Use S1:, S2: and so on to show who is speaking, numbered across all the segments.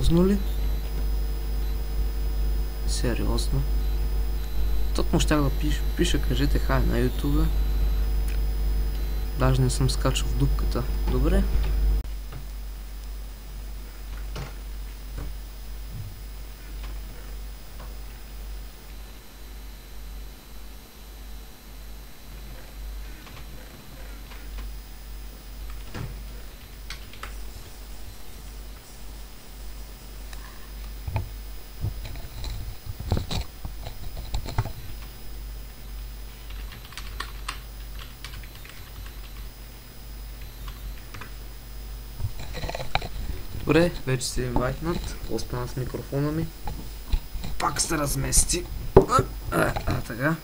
S1: Сериозно ли? Сериозно? Тъкмо щях да пиша кажете хай на YouTube. Даже не съм скачал в дупката. Добре. Добре, вече се инвайтнат. Какво стана с микрофона ми? Пак се размести. Така.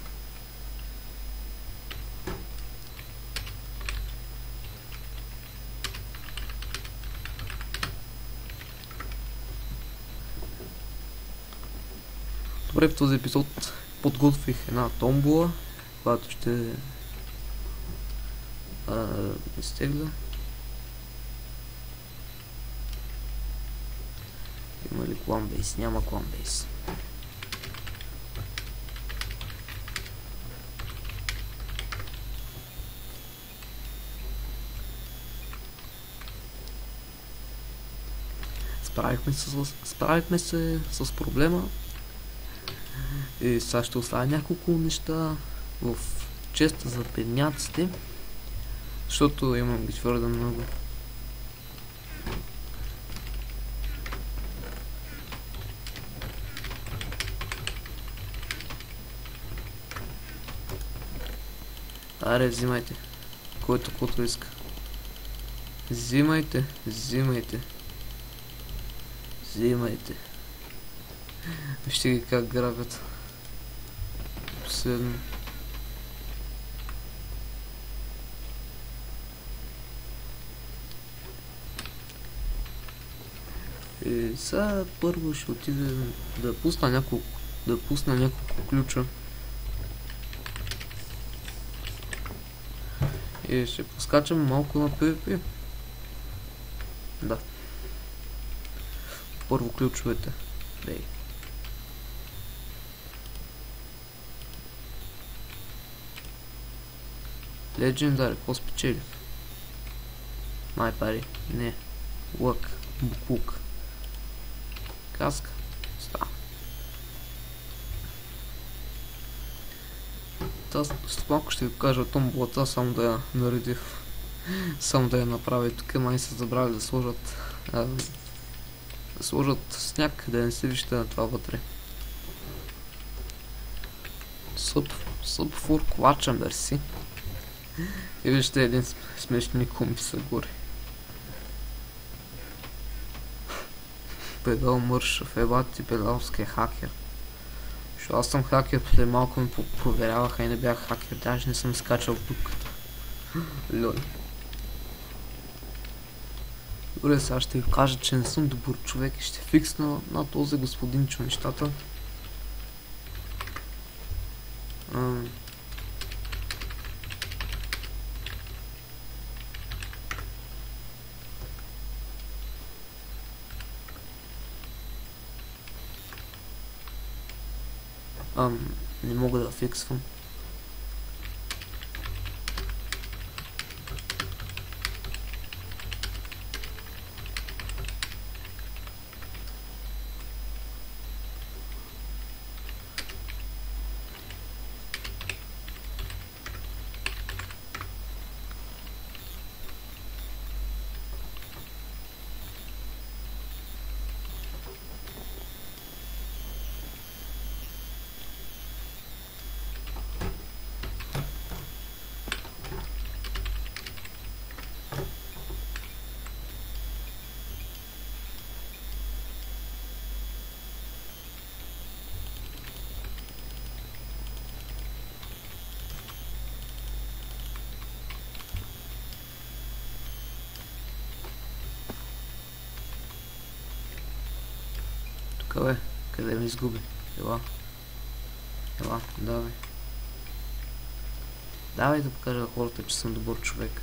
S1: Добре, в този епизод подготвих една томбола, която ще изтегля. Има ли кланбейс? Няма кланбейс. Справихме се с проблема и сега ще оставя няколко неща в честа за бедняците, защото имам ги твърде много. Аре, взимайте. Който каквото иска. Взимайте. Вижте ги как грабят. Последно. И сега първо ще отидем да пусна няколко ключа. И ще поскачам малко на PvP. Да. Първо ключовете. Бей. Legendary, какво спечели? Май пари. Не. Лък. Буклук. Каска. Става. След малко ще ви покажа томболата, само да я нареди. Само да я направя. Тук май са забравили да сложат сняг, да не се вижда на това вътре. Subfor клача, мерси. И вижте един смешни комби са горе. Педал Мършев, ебати педалския хакер. Защото аз съм хакер, преди малко ми проверяваха и не бях хакер, даже не съм скачал в дупката. Лой. Добре, сега ще ви кажа, че не съм добър човек и ще фиксна на този господинчо нещата. Не мога да фиксвам. Тук къде ме изгуби? Ела, давай. Давай да покажа на хората, че съм добър човек.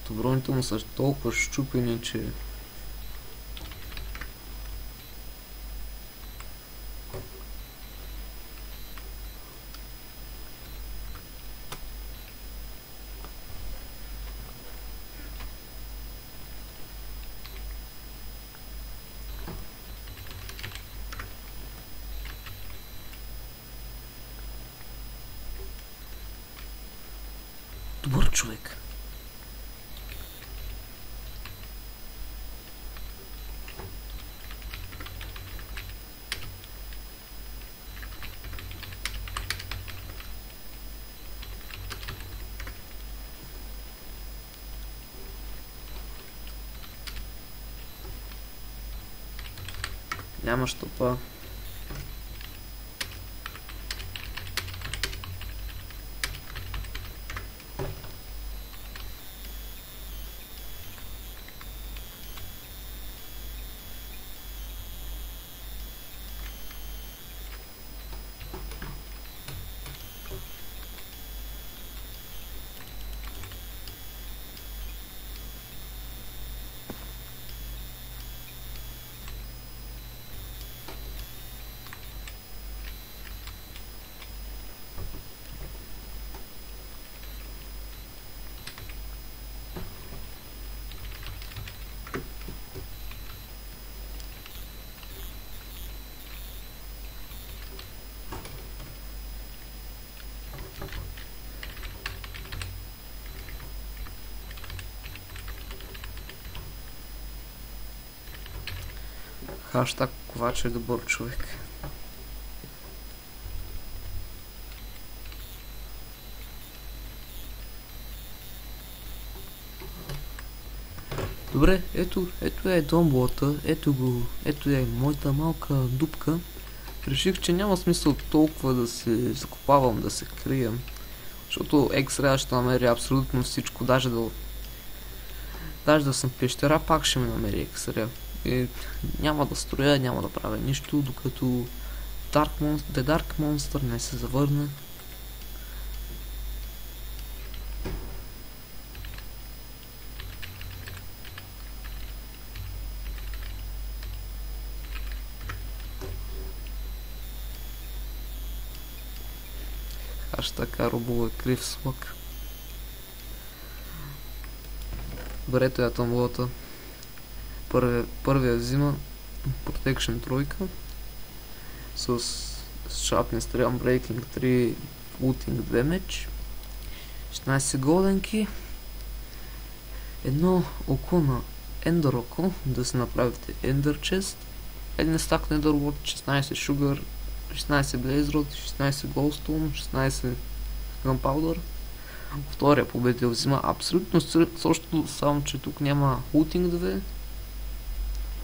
S1: Броните му са толкова щупени, че... Добър човек. Няма щопа. Хаштаг Ковач е добър човек. Добре, ето е домблата, ето е моята малка дупка. Реших, че няма смисъл толкова да се закопавам, да се крием. Защото X-Ray ще намери абсолютно всичко, даже да съм пещера, пак ще ме намери X-Ray. И няма да строя, няма да правя нищо, докато The Dark Monster не се завърне. Хаштаг Робова крив слог. Добре, я тъмблата. Първия взима Protection 3 с Sharpness 3, Unbreaking 3, Looting Damage, 16 голденки, едно око на Ender око, да си направите Ender Chest, един стак Nether Wart, 16 Sugar, 16 Blaze Rod, 16 Goldstone, 16 Gunpowder. Втория победител взима абсолютно същото, само че тук няма Looting 2,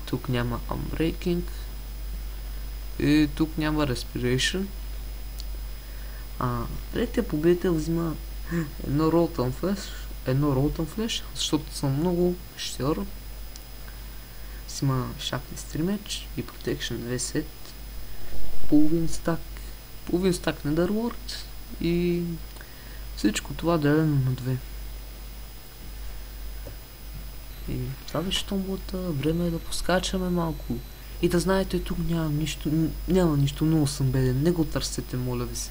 S1: тук няма Unbreaking и тук няма Respiration. Третия победител взима едно Rotten Flash, защото съм много щедър. Взима Sharpness 3 меч и Protection 2 сет, половин стак Nether Wart и всичко това делено на 2. И това беше томбата, време е да поскачаме малко. И да знаете, тук няма нищо, много съм беден, не го търсете, моля ви се.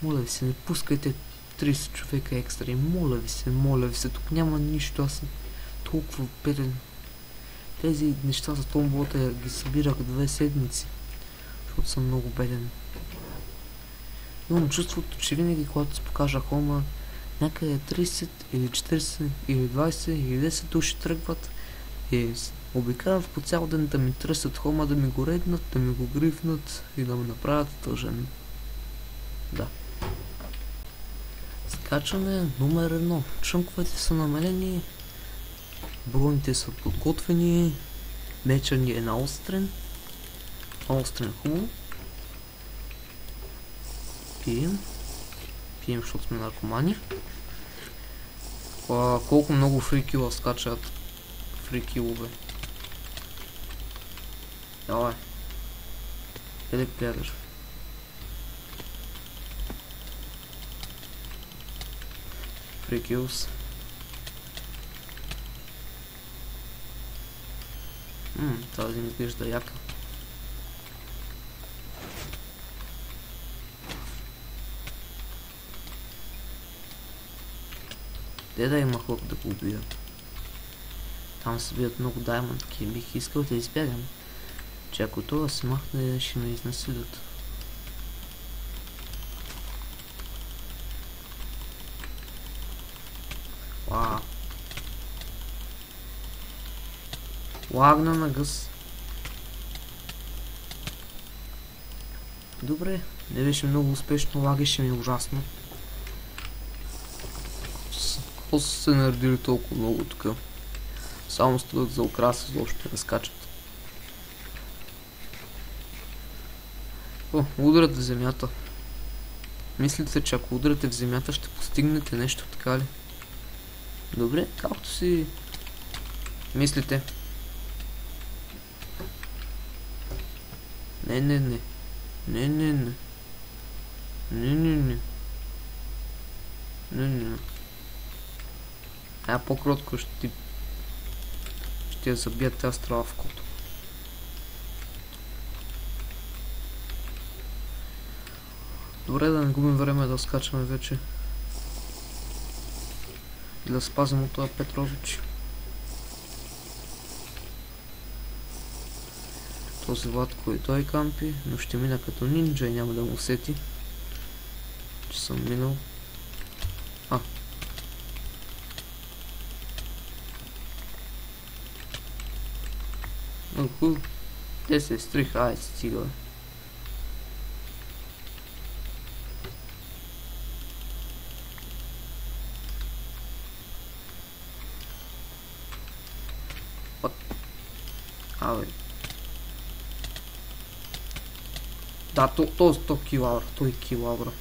S1: Моля ви се, не пускайте 30 човека екстра, моля ви се, тук няма нищо, аз съм толкова беден. Тези неща за томбата ги събирах 2 седмици, защото съм много беден. Имам чувството, че винаги когато се покажа хома, някъде 30 или 40 или 20 или 10 души тръгват и обикалят по цял ден да ми тръсят хома, да ми го реднат, да ми го грифнат и да ме направят тъжен. Да. Скачаме номер 1. Чънковете са намалени, броните са подготвени, мечът ни е наострен. Наострен хубаво. Пием, защото сме наркомани. Колко много фрикила скачат. Фрикилове. Давай. Къде гледаш? Фрикилс. Тази ми изглежда яка. Де да има хора да го убият? Там се бият много даймондки. Бих искал да избягам. Че ако това се махне, ще ме изнасилят. Вау. Лагна на гъс. Добре, не беше много успешно, лагаше ми ужасно. Какво са се наредили толкова много тук? Само стоят за украса, изобщо не разкачат. О, ударят в земята. Мислите, че ако ударите в земята, ще постигнете нещо, така ли? Добре, както си мислите. Не. Не. По-кротко ще я забия тази страва в кото. Добре, да не губим време да скачаме вече. И да спазим от това Петрович. Този Владко и той кампи, но ще мина като нинджа и няма да му усети, че съм минал. Уху, те се стриха, ай стига. Абе. Да, той килавър, той килавър.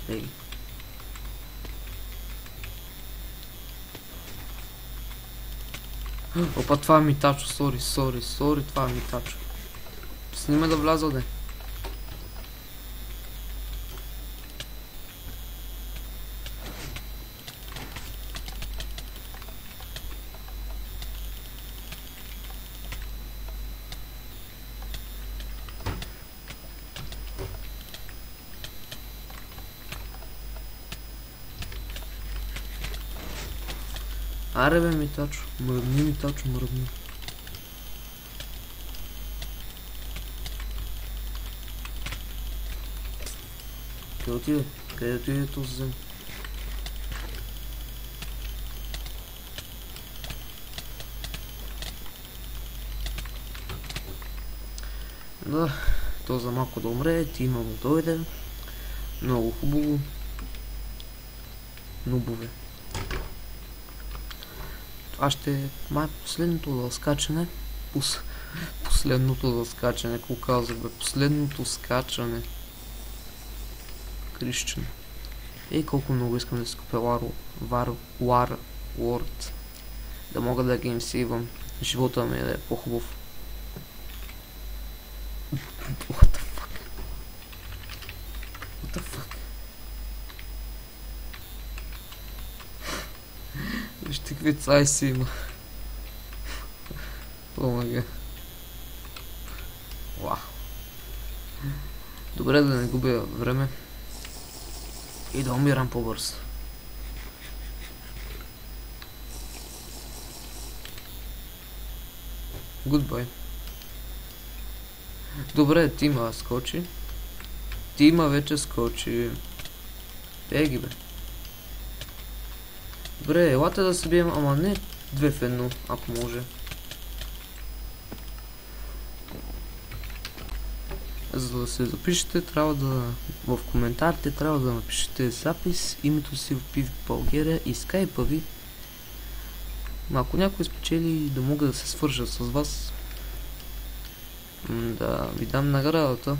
S1: Ей. Опа, това е митачо, сори, това е митачо. Снима да вляза, де. Аре бе, митачо, мръдни. Къде отиде? Къде отиде този зем? Да, то за малко да умре, ти има му дойде. Много хубаво. Нубове. Това ще е май последното разскачане. Последното разскачане, какво казах бе? Последното скачане. Крищен. Ей, колко много искам да си купя Warlord. Да мога да ги сейвам. Живота ми да е по-хубав. What the fuck? Вижте какви цай си има. Помага. Вау. Добре, да не губя време. И да умирам по-бързо. Goodbye. Добре, Тима скочи. Тима вече скочи. Еги бе. Добре, елате да се бием, ама не 2 в 1, ако може. За да се запишете, трябва да... В коментарите трябва да напишете запис, името си в PvP България и скайпа ви. Ако някой спечели, да мога да се свържа с вас, да ви дам наградата.